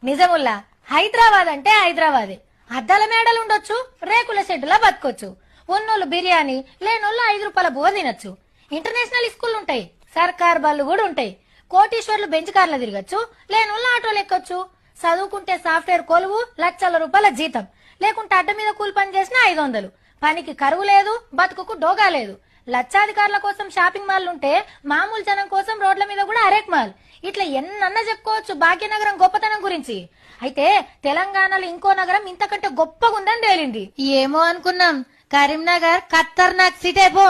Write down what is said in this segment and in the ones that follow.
నిజముల్లా హైదరాబాద్ అంటే హైదరాబాదే. అద్దాల మేడలు ఉండొచ్చు, రేకుల షెడ్డులా బతకొచ్చు. ఉన్నోళ్ళు బిర్యానీ, లేనోళ్ళు 5 రూపాయల బువ్వ తినొచ్చు. ఇంటర్నేషనల్ స్కూల్ ఉంటాయి, సర్కార్ బళ్ళు కూడా ఉంటాయి. కోటీశ్వర్లు బెంచ్ కార్లు తిరగచ్చు, లేనోళ్ళు ఆటోలు ఎక్కొచ్చు. చదువుకుంటే సాఫ్ట్వేర్ కొలువు, లక్షల రూపాయల జీతం. లేకుంటే అడ్డ మీద కూలి పని చేసినా 500. పనికి కరువు లేదు, బతుకుకు డోగా లేదు. లక్షాధికారుల కోసం షాపింగ్ మాల్ ఉంటే మామూలు జనం కోసం రోడ్ల మీద కూడా అరేక్ మాల్. ఇట్లా ఎన్నన్నా చెప్పుకోవచ్చు భాగ్యనగరం గొప్పతనం గురించి. అయితే తెలంగాణలో ఇంకో నగరం ఇంతకంటే గొప్పగా ఉందని తేలింది. ఏమో అనుకున్నాం, కరీంనగర్ ఖతర్నాక్ సిటీ పో.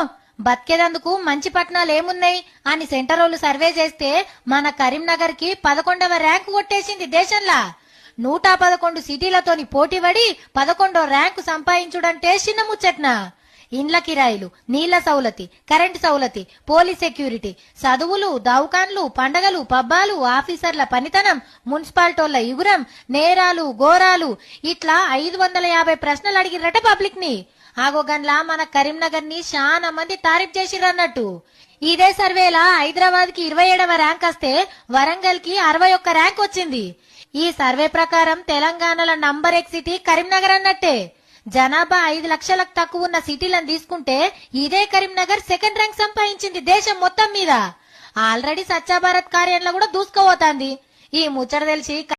బతికేదందుకు మంచి పట్టణాలు ఏమున్నాయి అని సెంటర్ వాళ్ళు సర్వే చేస్తే మన కరీంనగర్ కి 11వ ర్యాంకు కొట్టేసింది దేశంలా. 111 సిటీలతోని పోటీపడి 11వ ర్యాంకు సంపాదించుడంటే చిన్న ముచ్చట్నా. ఇండ్ల కిరాయిలు, నీళ్ల సౌలతి, కరెంటు సౌలతి, పోలీస్ సెక్యూరిటీ, చదువులు, దౌకాన్లు, పండగలు, పబ్బాలు, ఆఫీసర్ల పనితనం, మున్సిపాలిటోళ్ల ఇగురం, నేరాలు, ఘోరాలు, ఇట్లా 550 ప్రశ్నలు అడిగిరట పబ్లిక్ ని. ఆగోగన్లా మన కరీంనగర్ ని చాలా మంది తారీఫ్ చేసిరన్నట్టు. ఇదే సర్వేలా హైదరాబాద్ కి 27వ ర్యాంక్ వస్తే వరంగల్ కి 61 ర్యాంక్ వచ్చింది. ఈ సర్వే ప్రకారం తెలంగాణలో నంబర్ 1 సిటీ కరీంనగర్ అన్నట్టే. జనాభా 5 లక్షలకు తక్కువ ఉన్న సిటీలను తీసుకుంటే ఇదే కరీంనగర్ సెకండ్ ర్యాంక్ సంపాదించింది దేశం మొత్తం మీద. ఆల్రెడీ స్వచ్ఛ భారత్ కార్యంలో కూడా దూసుకుపోతాంది. ఈ ముచ్చట తెలిసి